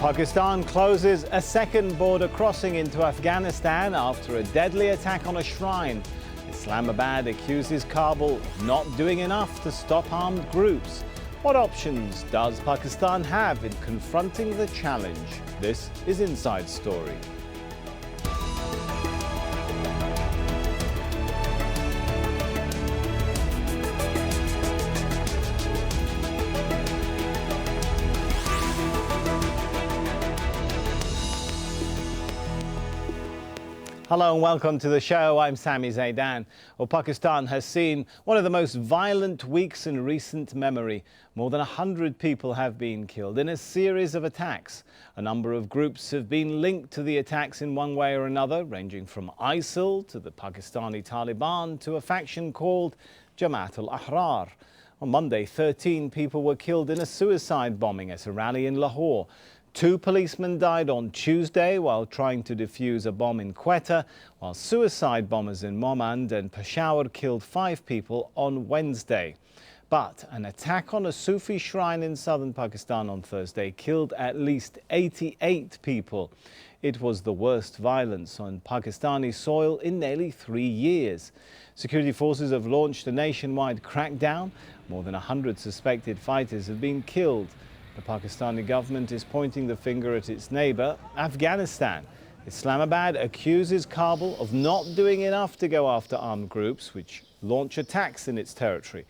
Pakistan closes a second border crossing into Afghanistan after a deadly attack on a shrine. Islamabad accuses Kabul of not doing enough to stop armed groups. What options does Pakistan have in confronting the challenge? This is Inside Story. Hello and welcome to the show. I'm Sami Zeidan. Well, Pakistan has seen one of the most violent weeks in recent memory. More than 100 people have been killed in a series of attacks. A number of groups have been linked to the attacks in one way or another, ranging from ISIL to the Pakistani Taliban to a faction called Jamaat ul-Ahrar. On Monday, 13 people were killed in a suicide bombing at a rally in Lahore. 2 policemen died on Tuesday while trying to defuse a bomb in Quetta, while suicide bombers in Momand and Peshawar killed 5 people on Wednesday. But an attack on a Sufi shrine in southern Pakistan on Thursday killed at least 88 people. It was the worst violence on Pakistani soil in nearly 3 years. Security forces have launched a nationwide crackdown. More than 100 suspected fighters have been killed. The Pakistani government is pointing the finger at its neighbour, Afghanistan. Islamabad accuses Kabul of not doing enough to go after armed groups which launch attacks in its territory.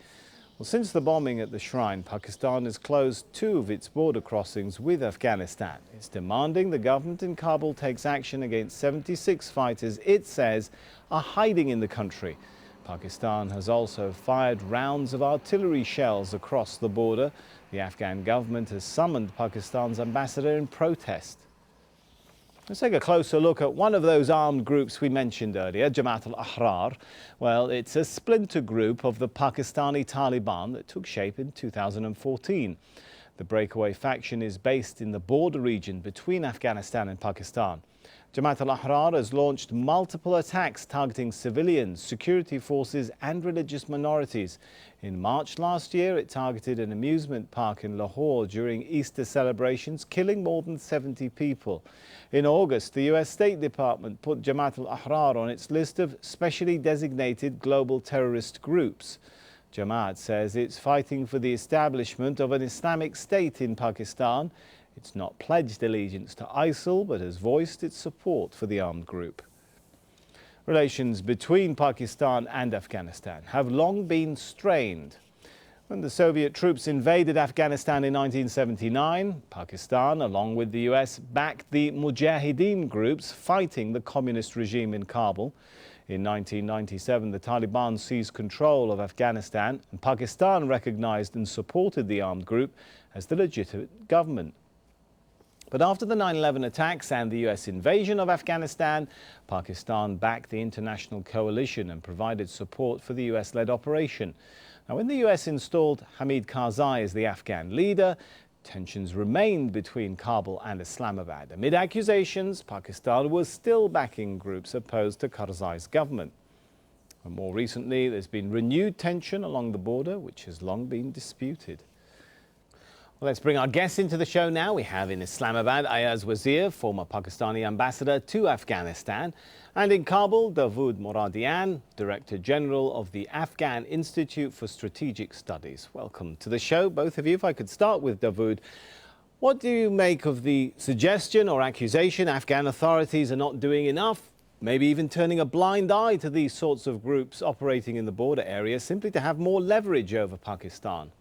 Well, since the bombing at the shrine, Pakistan has closed 2 of its border crossings with Afghanistan. It's demanding the government in Kabul takes action against 76 fighters it says are hiding in the country. Pakistan has also fired rounds of artillery shells across the border. The Afghan government has summoned Pakistan's ambassador in protest. Let's take a closer look at one of those armed groups we mentioned earlier, Jamaat ul-Ahrar. Well, it's a splinter group of the Pakistani Taliban that took shape in 2014. The breakaway faction is based in the border region between Afghanistan and Pakistan. Jamaat al-Ahrar has launched multiple attacks targeting civilians, security forces and religious minorities. In March last year, it targeted an amusement park in Lahore during Easter celebrations, killing more than 70 people. In August, the US State Department put Jamaat al-Ahrar on its list of specially designated global terrorist groups. Jamaat says it's fighting for the establishment of an Islamic State in Pakistan. It's not pledged allegiance to ISIL, but has voiced its support for the armed group. Relations between Pakistan and Afghanistan have long been strained. When the Soviet troops invaded Afghanistan in 1979, Pakistan, along with the US, backed the Mujahideen groups fighting the communist regime in Kabul. In 1997, the Taliban seized control of Afghanistan, and Pakistan recognized and supported the armed group as the legitimate government. But after the 9/11 attacks and the US invasion of Afghanistan, Pakistan backed the international coalition and provided support for the US-led operation. Now, when the US installed Hamid Karzai as the Afghan leader, tensions remained between Kabul and Islamabad. Amid accusations, Pakistan was still backing groups opposed to Karzai's government. And more recently, there's been renewed tension along the border, which has long been disputed. Well, let's bring our guests into the show now. We have in Islamabad, Ayaz Wazir, former Pakistani ambassador to Afghanistan, and in Kabul, Davood Moradian, Director General of the Afghan Institute for Strategic Studies. Welcome to the show, both of you. If I could start with Davood, what do you make of the suggestion or accusation Afghan authorities are not doing enough, maybe even turning a blind eye to these sorts of groups operating in the border area simply to have more leverage over Pakistan?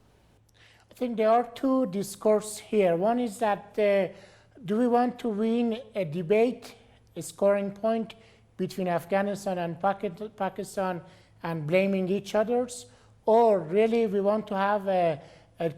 I think there are 2 discourses here. One is that do we want to win a debate, a scoring point between Afghanistan and Pakistan and blaming each other's, or really we want to have a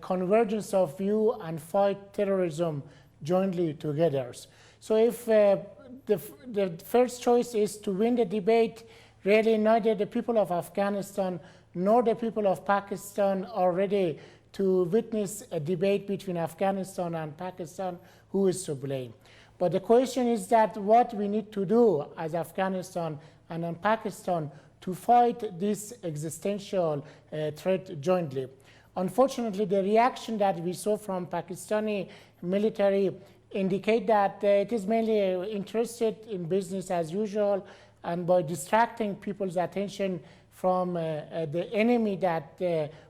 convergence of view and fight terrorism jointly together. So if the first choice is to win the debate, really neither the people of Afghanistan nor the people of Pakistan are ready to witness a debate between Afghanistan and Pakistan, who is to blame. But the question is that what we need to do as Afghanistan and in Pakistan to fight this existential threat jointly. Unfortunately, the reaction that we saw from Pakistani military indicate that it is mainly interested in business as usual, and by distracting people's attention from the enemy that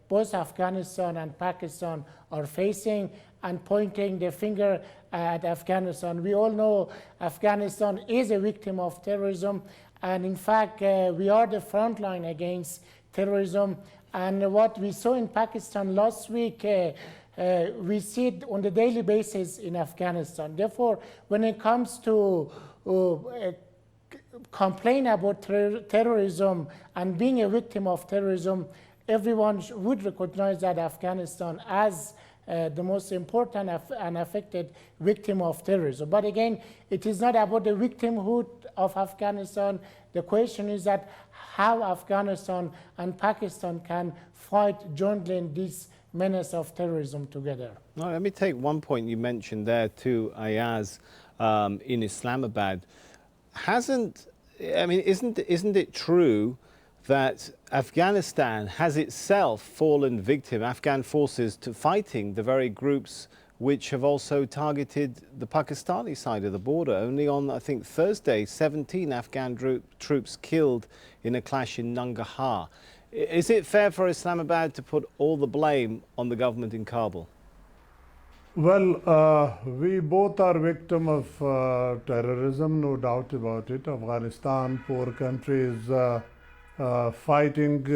both Afghanistan and Pakistan are facing, and pointing the finger at Afghanistan. We all know Afghanistan is a victim of terrorism, and in fact, we are the front line against terrorism. And what we saw in Pakistan last week, we see it on a daily basis in Afghanistan. Therefore, when it comes to complain about terrorism and being a victim of terrorism, everyone would recognize that Afghanistan as the most important and affected victim of terrorism. But again, it is not about the victimhood of Afghanistan. The question is that how Afghanistan and Pakistan can fight jointly in this menace of terrorism together. Now, let me take one point you mentioned there too, Ayaz, in Islamabad. Isn't it true that Afghanistan has itself fallen victim, Afghan forces, to fighting the very groups which have also targeted the Pakistani side of the border? Only on, I think, Thursday, 17 Afghan troops killed in a clash in Nangarhar. Is it fair for Islamabad to put all the blame on the government in Kabul? Well, we both are victim of terrorism, no doubt about it. Afghanistan, poor country, is fighting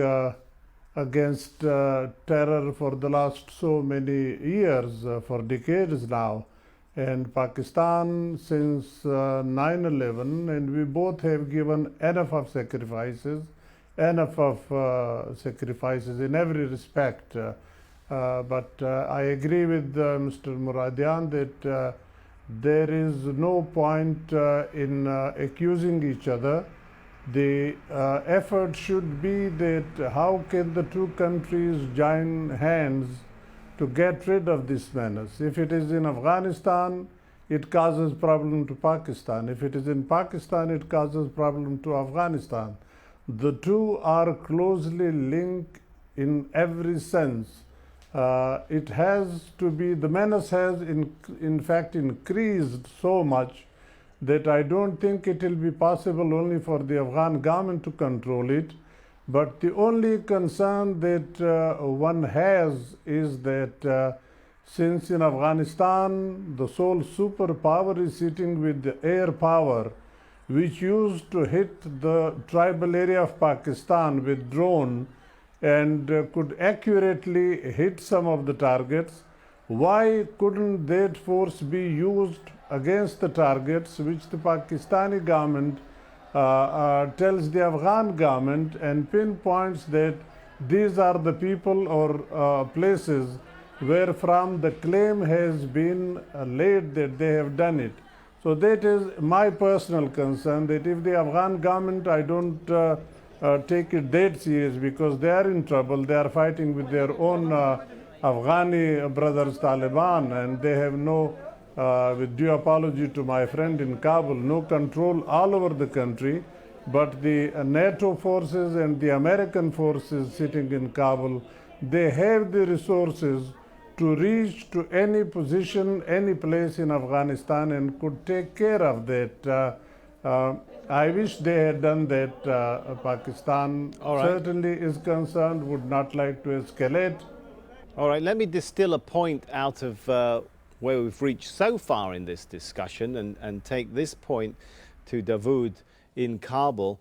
against terror for the last so many years, for decades now. And Pakistan since 9/11, and we both have given enough of sacrifices in every respect. But I agree with Mr. Muradian that there is no point in accusing each other. The effort should be that how can the two countries join hands to get rid of this menace. If it is in Afghanistan, it causes problem to Pakistan. If it is in Pakistan, it causes problem to Afghanistan. The two are closely linked in every sense. It has to be, the menace has in fact increased so much that I don't think it will be possible only for the Afghan government to control it. But the only concern that one has is that since in Afghanistan the sole superpower is sitting with the air power, which used to hit the tribal area of Pakistan with drone and could accurately hit some of the targets, why couldn't that force be used against the targets which the Pakistani government tells the Afghan government and pinpoints that these are the people or places where from the claim has been laid that they have done it. So that is my personal concern, that if the Afghan government, I don't take it that serious, because they are in trouble, they are fighting with their own Afghani brothers Taliban, and they have no, with due apology to my friend in Kabul, no control all over the country. But the NATO forces and the American forces sitting in Kabul, they have the resources to reach to any position, any place in Afghanistan, and could take care of that. I wish they had done that. Pakistan certainly is concerned, would not like to escalate. All right, let me distill a point out of where we've reached so far in this discussion and take this point to Dawood in Kabul.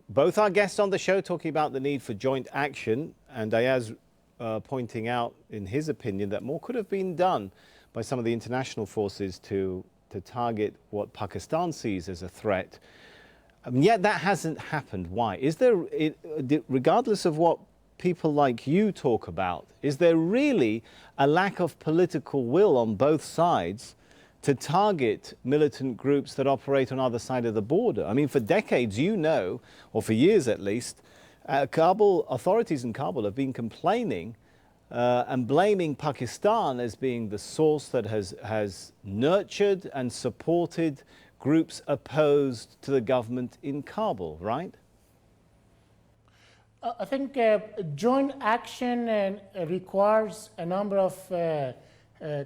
Both our guests on the show talking about the need for joint action, and Ayaz pointing out, in his opinion, that more could have been done by some of the international forces to target what Pakistan sees as a threat. Yet that hasn't happened. Why? Is there, regardless of what people like you talk about, is there really a lack of political will on both sides to target militant groups that operate on either side of the border? I mean, for decades, you know, or for years at least, Kabul authorities in Kabul have been complaining and blaming Pakistan as being the source that has nurtured and supported groups opposed to the government in Kabul, right? I think joint action requires a number of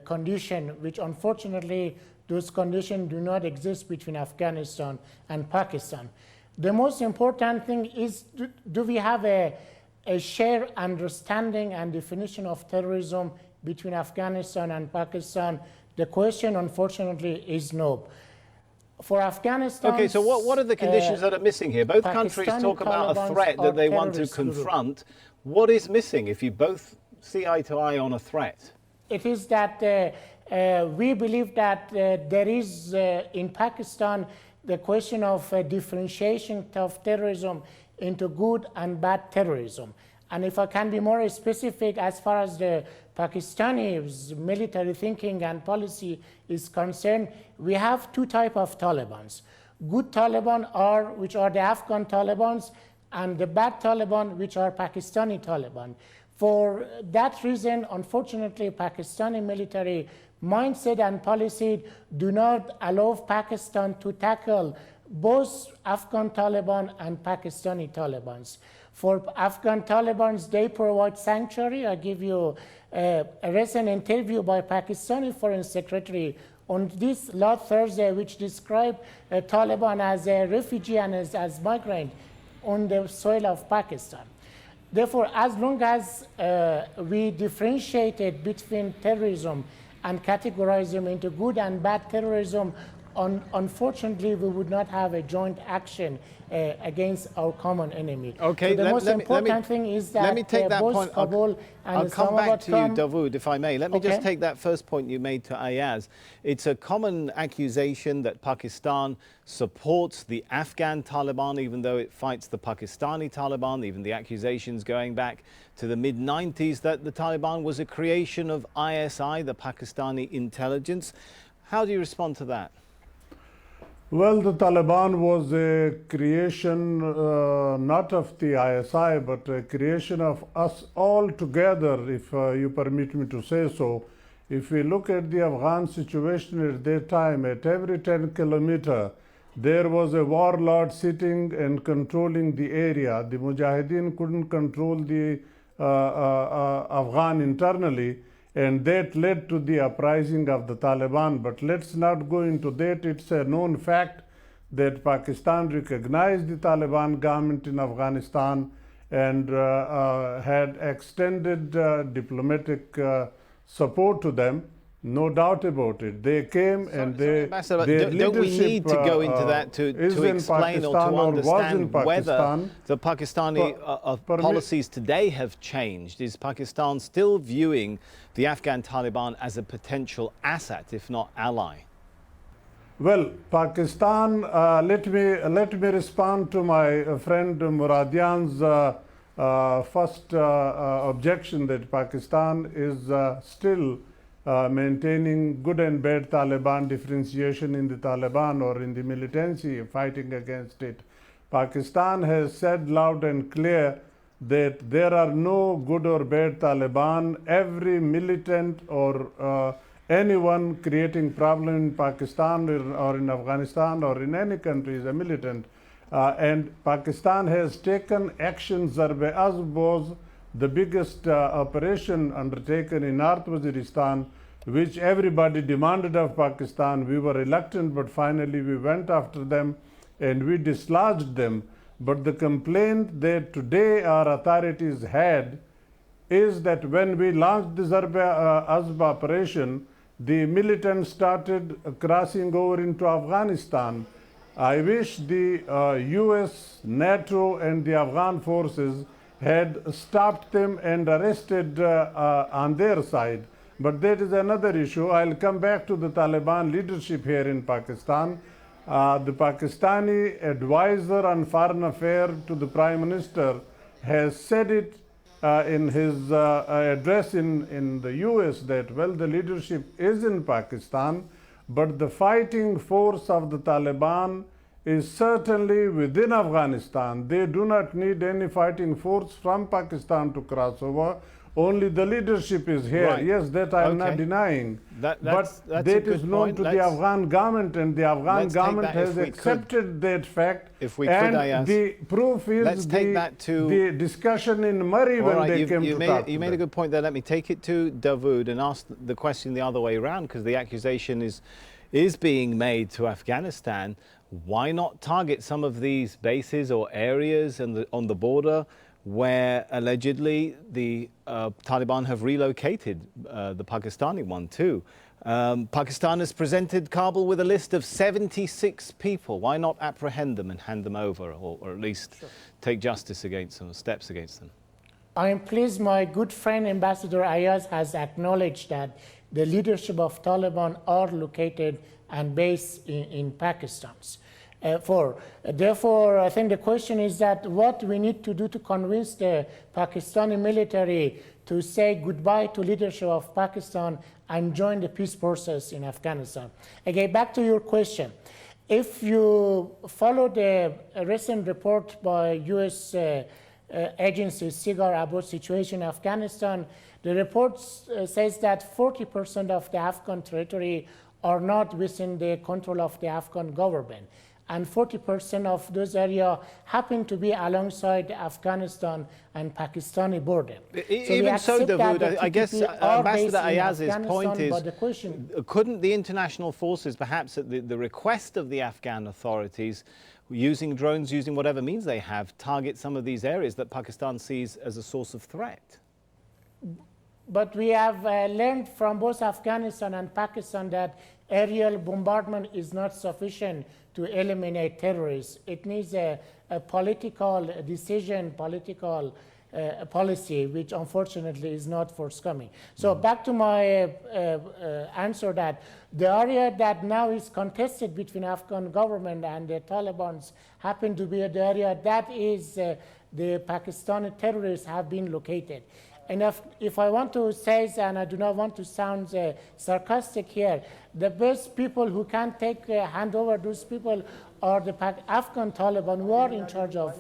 conditions, which unfortunately those conditions do not exist between Afghanistan and Pakistan. The most important thing is, do we have a shared understanding and definition of terrorism between Afghanistan and Pakistan? The question, unfortunately, is no. For Afghanistan. Okay, so what are the conditions that are missing here? Both countries talk about a threat that they want to confront. What is missing if you both see eye to eye on a threat? It is that we believe that there is in Pakistan the question of differentiation of terrorism into good and bad terrorism. And if I can be more specific, as far as the Pakistani military thinking and policy is concerned, we have two types of Talibans. Good Taliban which are the Afghan Talibans, and the bad Taliban, which are Pakistani Taliban. For that reason, unfortunately, Pakistani military mindset and policy do not allow Pakistan to tackle both Afghan Taliban and Pakistani Talibans. For Afghan Talibans, they provide sanctuary. I give you a recent interview by Pakistani Foreign Secretary on this last Thursday, which described Taliban as a refugee and as migrant on the soil of Pakistan. Therefore, as long as we differentiated between terrorism and categorize them into good and bad terrorism, unfortunately, we would not have a joint action against our common enemy. Okay, so the most important thing is that both Kabul and I'll come back to you, Dawood, if I may. Let me just Okay. take that first point you made to Ayaz. It's a common accusation that Pakistan supports the Afghan Taliban, even though it fights the Pakistani Taliban. Even the accusations going back to the mid-90s that the Taliban was a creation of ISI, the Pakistani intelligence. How do you respond to that? Well, the Taliban was a creation not of the ISI, but a creation of us all together, if you permit me to say so. If we look at the Afghan situation at that time, at every 10 kilometers, there was a warlord sitting and controlling the area. The Mujahideen couldn't control the Afghan internally, and that led to the uprising of the Taliban. But let's not go into that. It's a known fact that Pakistan recognized the Taliban government in Afghanistan and had extended diplomatic support to them. No doubt about it. They came and they. Don't we need to go into that to explain or to understand whether the Pakistani policies today have changed? Is Pakistan still viewing the Afghan Taliban as a potential asset, if not ally? Well, Pakistan, let me respond to my friend Muradian's first objection that Pakistan is still maintaining good and bad Taliban differentiation in the Taliban or in the militancy fighting against it. Pakistan has said loud and clear that there are no good or bad Taliban. Every militant or anyone creating problem in Pakistan or in Afghanistan or in any country is a militant. And Pakistan has taken action. Zarb-e-Azb was the biggest operation undertaken in North Waziristan, which everybody demanded of Pakistan. We were reluctant, but finally we went after them and we dislodged them. But the complaint that today our authorities had is that when we launched the Zarb-e-Azb operation, the militants started crossing over into Afghanistan. I wish the US, NATO and the Afghan forces had stopped them and arrested on their side. But that is another issue. I'll come back to the Taliban leadership here in Pakistan. The Pakistani advisor on foreign affairs to the Prime Minister has said it in his address in the US that, well, the leadership is in Pakistan, but the fighting force of the Taliban is certainly within Afghanistan. They do not need any fighting force from Pakistan to cross over. only the leadership is here. Right. Yes, that I am not Okay. denying. That's but a that good is known point. to the Afghan government, and the Afghan let's take government that if has we could. accepted that fact. If we could, and Ayaz. the proof is Let's take that to- the discussion in Murray All when right, they came to talk. you made a good point there. Let me take it to Dawood and ask the question the other way around, because the accusation is being made to Afghanistan. Why not target some of these bases or areas on the border where allegedly the Taliban have relocated the Pakistani one too? Pakistan has presented Kabul with a list of 76 people. Why not apprehend them and hand them over, or at least take justice against them, steps against them? I am pleased my good friend Ambassador Ayaz has acknowledged that the leadership of Taliban are located and based in Pakistan. Therefore, I think the question is that what we need to do to convince the Pakistani military to say goodbye to leadership of Pakistan and join the peace process in Afghanistan. Again, back to your question. If you follow the recent report by U.S. Agency SIGAR about situation in Afghanistan, the report says that 40% of the Afghan territory are not within the control of the Afghan government. And 40% of those areas happen to be alongside the Afghanistan and Pakistani border. Even so, Dawood, I guess Ambassador Ayaz's point is, couldn't the international forces, perhaps at the request of the Afghan authorities, using drones, using whatever means they have, target some of these areas that Pakistan sees as a source of threat? But we have learned from both Afghanistan and Pakistan that aerial bombardment is not sufficient to eliminate terrorists. It needs a political decision, political policy, which unfortunately is not forthcoming. So back to my answer that the area that now is contested between Afghan government and the Taliban happen to be the area that is the Pakistani terrorists have been located. And if I want to say, and I do not want to sound sarcastic here, the best people who can hand over those people are the Afghan Taliban who are in charge of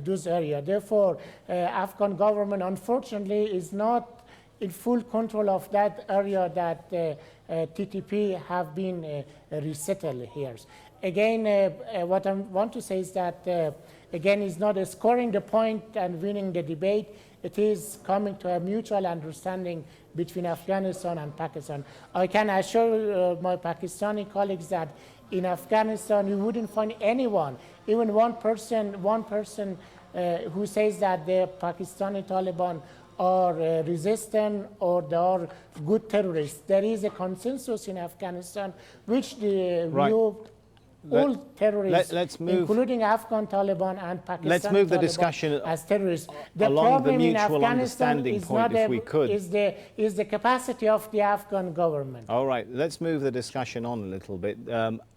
those areas. Therefore, Afghan government, unfortunately, is not in full control of that area that TTP have been resettled here. Again, what I want to say is that, again, it's not scoring the point and winning the debate. It is coming to a mutual understanding between Afghanistan and Pakistan. I can assure my Pakistani colleagues that in Afghanistan you wouldn't find anyone, even one person who says that the Pakistani Taliban are resistant or they are good terrorists. There is a consensus in Afghanistan which the view all terrorists, including Afghan Taliban and Pakistani let's move the Taliban discussion as terrorists. The along problem the in mutual Afghanistan understanding is point, if we could. is the capacity of the Afghan government. All right, let's move the discussion on a little bit.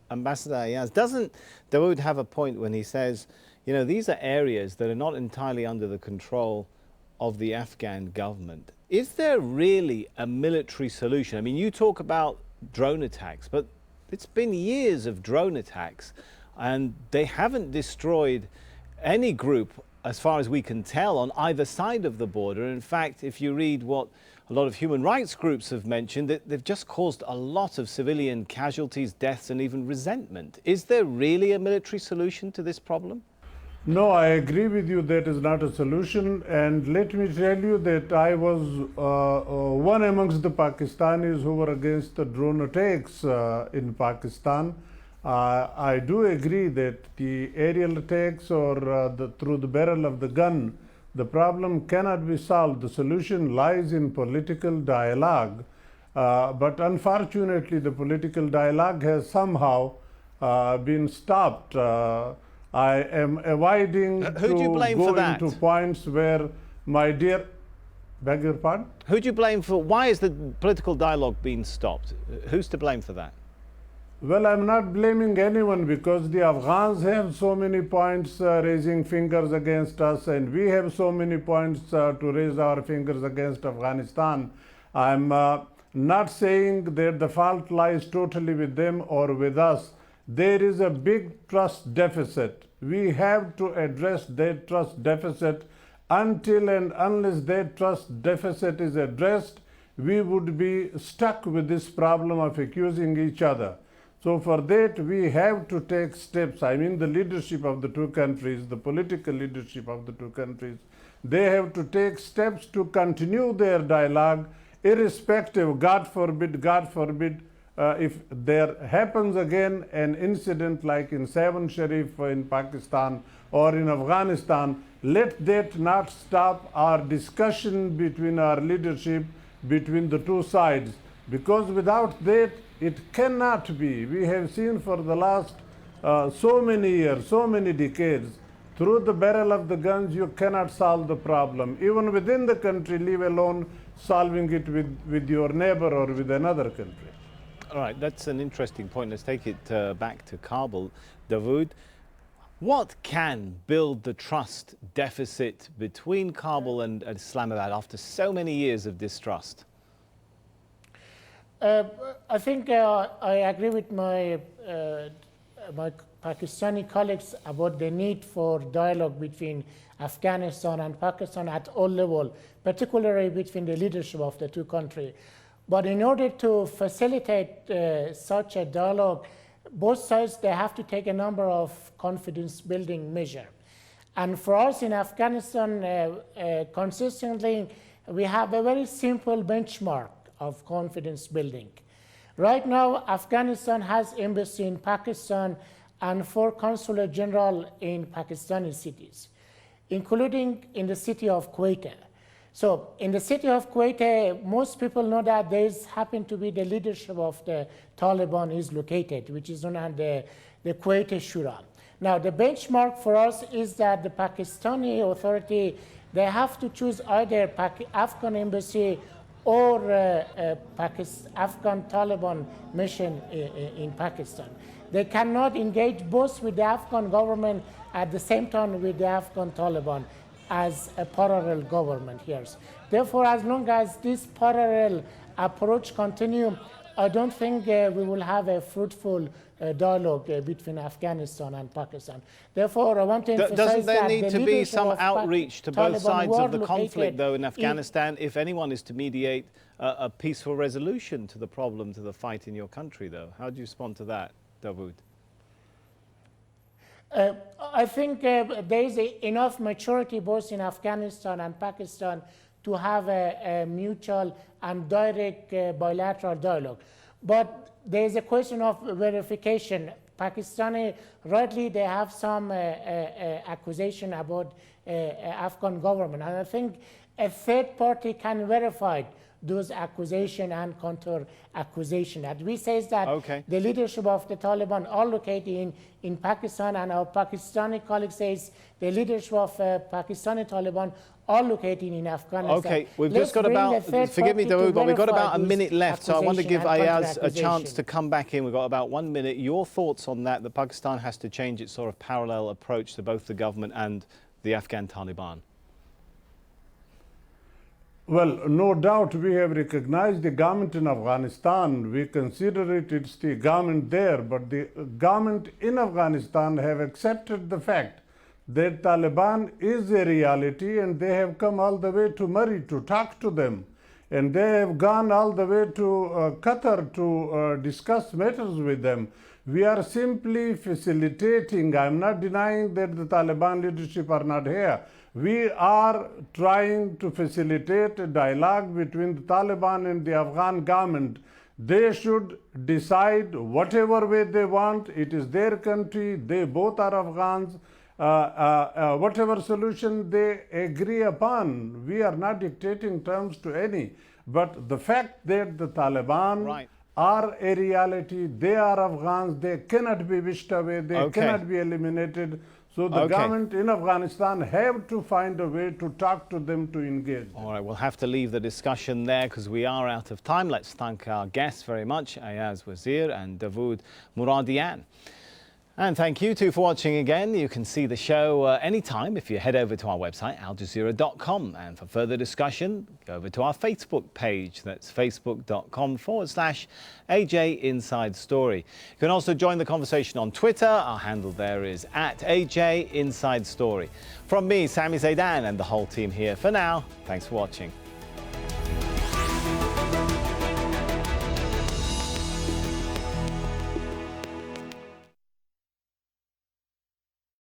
Ambassador Ayaz, doesn't Dawood have a point when he says, you know, these are areas that are not entirely under the control of the Afghan government. Is there really a military solution? I mean, you talk about drone attacks, but it's been years of drone attacks and they haven't destroyed any group, as far as we can tell, on either side of the border. In fact, if you read what a lot of human rights groups have mentioned, they've just caused a lot of civilian casualties, deaths, and even resentment. Is there really a military solution to this problem? No, I agree with you that is not a solution. And let me tell you that I was one amongst the Pakistanis who were against the drone attacks in Pakistan. I do agree that the aerial attacks or through the barrel of the gun, the problem cannot be solved. The solution lies in political dialogue. But unfortunately, the political dialogue has somehow been stopped. I am avoiding into points where my dear, beg your pardon? Who do you blame for? Why is the political dialogue being stopped? Who's to blame for that? Well, I'm not blaming anyone because the Afghans have so many points raising fingers against us, and we have so many points to raise our fingers against Afghanistan. I'm not saying that the fault lies totally with them or with us. There is a big trust deficit. We have to address that trust deficit. until and unless their trust deficit is addressed, we would be stuck with this problem of accusing each other. So for that, we have to take steps. I mean, the leadership of the two countries, the political leadership of the two countries, they have to take steps to continue their dialogue, irrespective, God forbid, if there happens again an incident like in Seven Sharif in Pakistan or in Afghanistan, let that not stop our discussion between our leadership, between the two sides, because without that, it cannot be. We have seen for the last so many years, so many decades, through the barrel of the guns, you cannot solve the problem, even within the country, leave alone solving it with your neighbor or with another country. All right, that's an interesting point. Let's take it back to Kabul. Dawood, what can build the trust deficit between Kabul and Islamabad after so many years of distrust? I think I agree with my Pakistani colleagues about the need for dialogue between Afghanistan and Pakistan at all levels, particularly between the leadership of the two countries. But in order to facilitate such a dialogue, both sides, they have to take a number of confidence-building measures. And for us in Afghanistan, consistently, we have a very simple benchmark of confidence building. Right now, Afghanistan has embassy in Pakistan and 4 consulate general in Pakistani cities, including in the city of Quetta. So in the city of Quetta, most people know that there happen to be the leadership of the Taliban is located, which is known as the Quetta Shura. Now the benchmark for us is that the Pakistani authority, they have to choose either Afghan embassy or Afghan Taliban mission in Pakistan. They cannot engage both with the Afghan government at the same time with the Afghan Taliban as a parallel government here. Therefore, as long as this parallel approach continues, I don't think we will have a fruitful dialogue between Afghanistan and Pakistan. Therefore, I want to emphasize doesn't there that need to be some outreach to both sides of the conflict, though, in Afghanistan, if anyone is to mediate a peaceful resolution to the problem, to the fight in your country, though? How do you respond to that, Dawood? I think there is enough maturity both in Afghanistan and Pakistan to have a mutual and direct bilateral dialogue. But there is a question of verification. Pakistani, rightly, they have some accusation about Afghan government. And I think a third party can verify those accusations and counter-accusation. And we say that the leadership of the Taliban are located in Pakistan, and our Pakistani colleague says the leadership of Pakistani Taliban are located in Afghanistan. Okay, we've just got about, forgive me, Dawood, but we've got about a minute left, so I want to give Ayaz a chance to come back in. We've got about 1 minute. Your thoughts on that Pakistan has to change its sort of parallel approach to both the government and the Afghan Taliban? Well, no doubt we have recognized the government in Afghanistan. We consider it's the government there, but the government in Afghanistan have accepted the fact that Taliban is a reality, and they have come all the way to Murray to talk to them. And they have gone all the way to Qatar to discuss matters with them. We are simply facilitating. I'm not denying that the Taliban leadership are not here. We are trying to facilitate a dialogue between the Taliban and the Afghan government. They should decide whatever way they want. It is their country. They both are Afghans. Whatever solution they agree upon, we are not dictating terms to any. But the fact that the Taliban are a reality, they are Afghans, they cannot be wished away, they cannot be eliminated. So the government in Afghanistan have to find a way to talk to them, to engage. All right, we'll have to leave the discussion there because we are out of time. Let's thank our guests very much, Ayaz Wazir and Dawood Muradian. And thank you too for watching again. You can see the show anytime if you head over to our website, aljazeera.com. And for further discussion, go over to our Facebook page. That's facebook.com/AJ Inside Story. You can also join the conversation on Twitter. Our handle there is @AJ Inside Story. From me, Sami Zeidan, and the whole team here for now, thanks for watching.